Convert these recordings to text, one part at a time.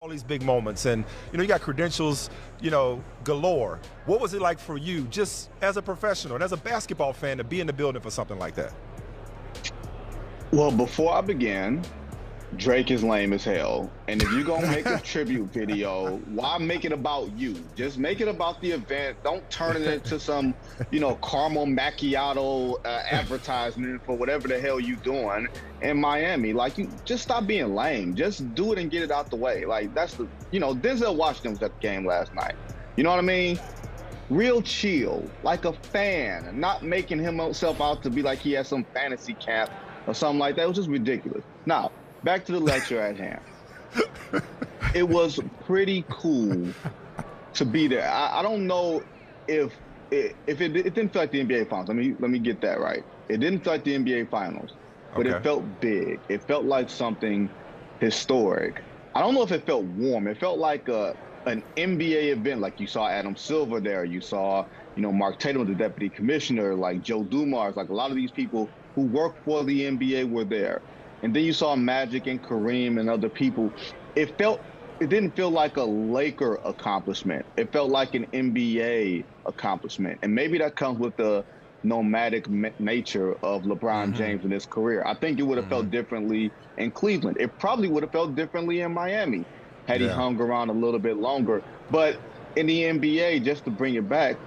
All these big moments, and you got credentials, galore. What was it like for you, just as a professional and as a basketball fan, to be in the building for something like that? Well, before I began, Drake is lame as hell. And if you're going to make a tribute video, why make it about you? Just make it about the event. Don't turn it into some, caramel macchiato advertisement for whatever the hell you doing in Miami. Like, you just stop being lame. Just do it and get it out the way. Like, that's Denzel Washington was at the game last night. You know what I mean? Real chill, like a fan, not making himself out to be like he has some fantasy camp or something like that. It was just ridiculous. Now, back to the lecture at hand. It was pretty cool to be there. I don't know if it didn't feel like the NBA Finals. Let me get that right. It didn't feel like the NBA Finals, but It felt big. It felt like something historic. I don't know if it felt warm. It felt like an NBA event. Like, you saw Adam Silver there. You saw, Mark Tatum, the deputy commissioner, like Joe Dumars, like a lot of these people who work for the NBA were there. And then you saw Magic and Kareem and other people. It didn't feel like a Laker accomplishment. It felt like an NBA accomplishment. And maybe that comes with the nomadic nature of LeBron James in his career. I think it would have felt differently in Cleveland. It probably would have felt differently in Miami had he hung around a little bit longer. But in the NBA, just to bring it back,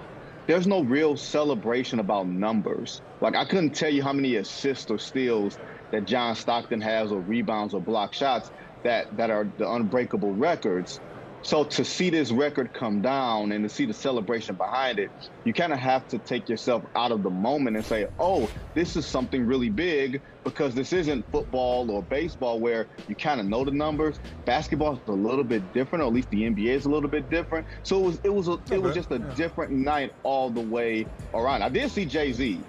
there's no real celebration about numbers. Like, I couldn't tell you how many assists or steals that John Stockton has, or rebounds or block shots that are the unbreakable records. So to see this record come down and to see the celebration behind it, you kind of have to take yourself out of the moment and say, oh, this is something really big, because this isn't football or baseball where you kind of know the numbers. Basketball is a little bit different, or at least the NBA is a little bit different. So it was just a different night all the way around. I did see Jay-Z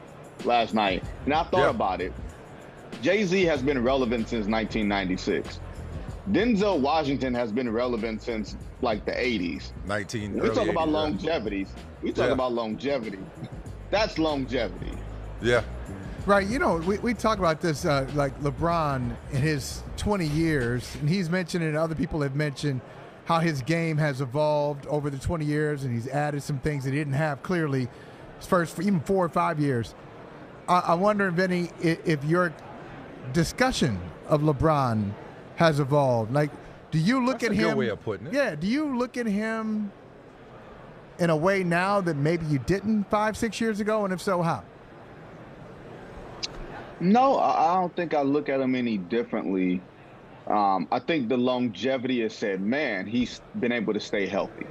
last night, and I thought about it. Jay-Z has been relevant since 1996. Denzel Washington has been relevant since like the 80s. We talk about longevity. We talk about longevity. That's longevity. Yeah. Right. We talk about this like LeBron in his 20 years, and he's mentioned it, and other people have mentioned how his game has evolved over the 20 years, and he's added some things that he didn't have clearly his first even 4 or 5 years. I wonder, Vinny, if your discussion of LeBron has evolved. Like, do you look at him? That's a good way of putting it. Yeah. Do you look at him in a way now that maybe you didn't 5-6 years ago? And if so, how? No, I don't think I look at him any differently. I think the longevity has said, man, he's been able to stay healthy,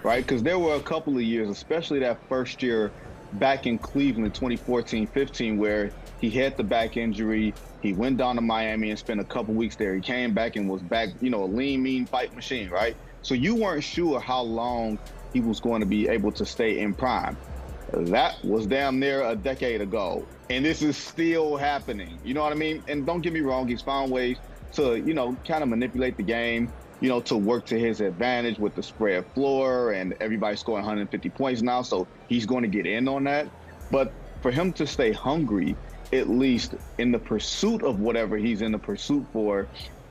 right? Because there were a couple of years, especially that first year back in Cleveland, 2014-15, where he had the back injury. He went down to Miami and spent a couple weeks there. He came back and was back, a lean, mean fight machine, right? So you weren't sure how long he was going to be able to stay in prime. That was damn near a decade ago. And this is still happening. You know what I mean? And don't get me wrong, he's found ways to, kind of manipulate the game, to work to his advantage with the spread floor, and everybody's scoring 150 points now. So he's going to get in on that. But for him to stay hungry, at least in the pursuit of whatever he's in the pursuit for,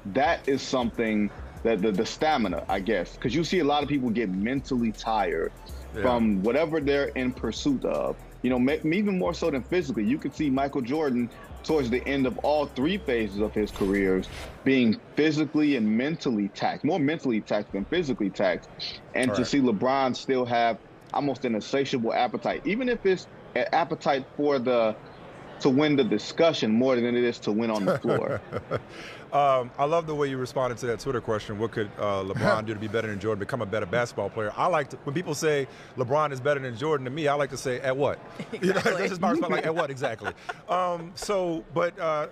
that is something that the stamina, I guess, because you see a lot of people get mentally tired from whatever they're in pursuit of, even more so than physically. You could see Michael Jordan towards the end of all 3 phases of his careers being physically and mentally taxed, more mentally taxed than physically taxed. And to see LeBron still have almost an insatiable appetite, even if it's an appetite to win the discussion more than it is to win on the floor. I love the way you responded to that Twitter question. What could LeBron do to be better than Jordan, become a better basketball player? I like to, when people say LeBron is better than Jordan, to me, I like to say, at what? Exactly. That's just my response, like, at what exactly?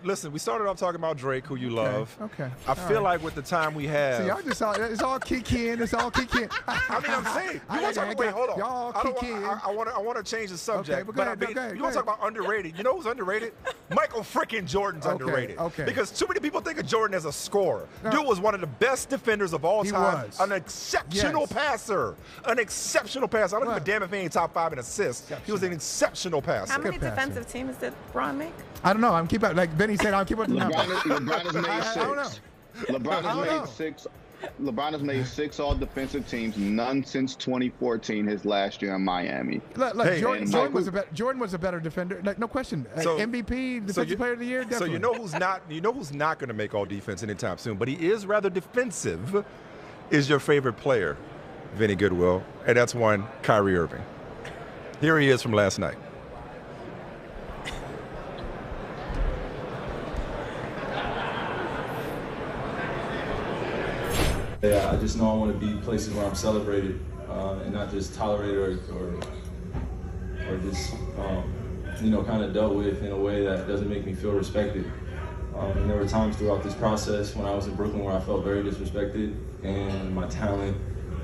Listen, we started off talking about Drake, who you love. Okay. I feel like with the time we have. See, y'all just it's all kick-in. It's all kick-in. I'm saying. Wait, hold on. Y'all kick-in. I want to change the subject. Okay, but go ahead. You want to talk about underrated? You know who's underrated? Michael freaking Jordan's underrated. Okay. Because too many people think of Jordan as a scorer. Dude was one of the best defenders of all time. An exceptional passer. An exceptional passer. I don't give a damn if he ain't top 5 in assists. He was an exceptional passer. How many defensive teams did LeBron make? I don't know. I'm keeping like Benny said. I'm keeping. LeBron has made 6. LeBron has made 6. LeBron has made 6 all-defensive teams, none since 2014, his last year in Miami. Look, Jordan was a better defender, no question. MVP, defensive player of the year, definitely. So you know who's not going to make all defense anytime soon, but he is rather defensive. Is your favorite player, Vinnie Goodwill, and that's one, Kyrie Irving. Here he is from last night. Yeah, I just know I want to be places where I'm celebrated and not just tolerated or just, kind of dealt with in a way that doesn't make me feel respected. And there were times throughout this process when I was in Brooklyn where I felt very disrespected, and my talent,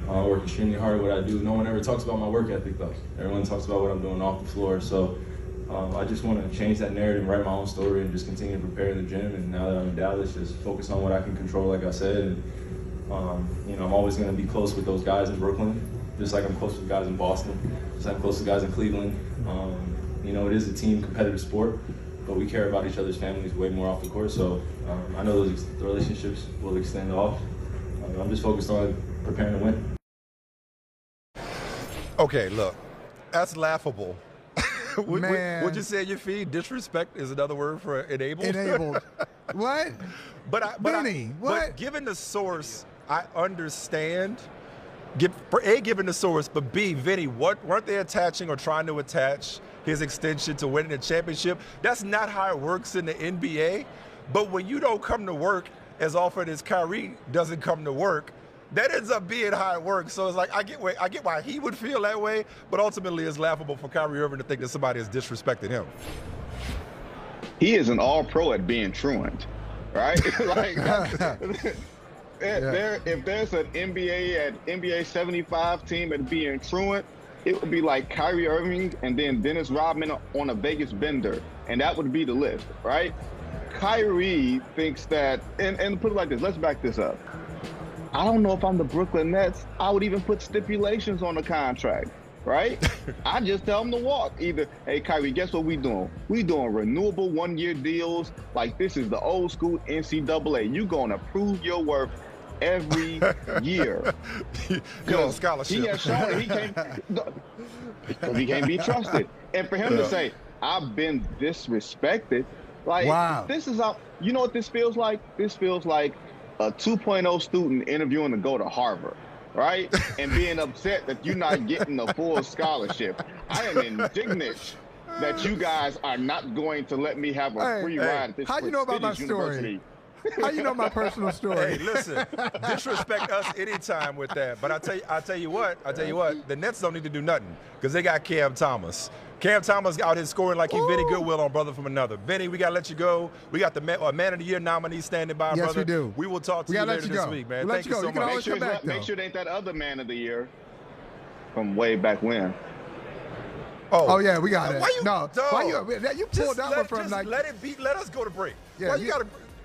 I work extremely hard at what I do. No one ever talks about my work ethic though. Everyone talks about what I'm doing off the floor. So I just want to change that narrative and write my own story and just continue to prepare in the gym. And now that I'm in Dallas, just focus on what I can control, like I said. And, I'm always going to be close with those guys in Brooklyn, just like I'm close with guys in Boston, just like I'm close with guys in Cleveland. It is a team competitive sport, but we care about each other's families way more off the court. So I know the relationships will extend off. I'm just focused on preparing to win. Okay, look, that's laughable. Man. Would you say in your feed, disrespect is another word for enabled? Enabled. What? Vinny, what? But given the source, I understand. Given the source, but B, Vinny, weren't they attaching or trying to attach his extension to winning the championship? That's not how it works in the NBA. But when you don't come to work as often as Kyrie doesn't come to work, that ends up being how it works. So it's like, I get why he would feel that way, but ultimately it's laughable for Kyrie Irving to think that somebody has disrespected him. He is an all-pro at being truant, right? If there's an NBA 75 team at being truant, it would be like Kyrie Irving and then Dennis Rodman on a Vegas bender, and that would be the list, right? Kyrie thinks that, and put it like this, let's back this up. I don't know if I'm the Brooklyn Nets, I would even put stipulations on the contract, right? I just tell them to walk. Either, hey, Kyrie, guess what we doing? We doing renewable one-year deals. Like, this is the old school NCAA. You gonna prove your worth every year. Yo, scholarship. He has shown he can't be trusted. And for him to say, I've been disrespected, like, wow. This is how, you know what this feels like? This feels like a 2.0 student interviewing to go to Harvard, right? And being upset that you're not getting a full scholarship. I am indignant that you guys are not going to let me have a free ride at this how you know about my story? How you know my personal story? Hey, listen, disrespect us anytime with that. But I tell you what, the Nets don't need to do nothing because they got Cam Thomas. Cam Thomas out here scoring like he's Vinnie Goodwill on Brother from Another. Vinny, we got to let you go. We got the Man of the Year nominee standing by, yes, brother. Yes, we do. We will talk to you later this week, man. Thank you so much. Make sure it ain't that other Man of the Year from way back when. Oh yeah, we got it. Why you pulled that one from like. Let it be. Let us go to break. Yeah,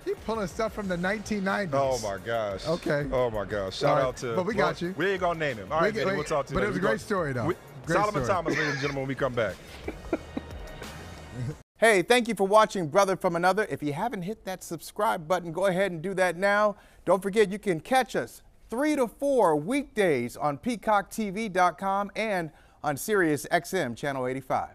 you pulling stuff from the 1990s. Oh my gosh. Okay. Oh my gosh. Shout out to. But we got you. We ain't gonna name him. All right, Vinny, we'll talk to you. But it was a great story, though. Solomon Thomas, ladies and gentlemen, when we come back. Hey, thank you for watching Brother from Another. If you haven't hit that subscribe button, go ahead and do that now. Don't forget, you can catch us 3 to 4 weekdays on PeacockTV.com and on Sirius XM Channel 85.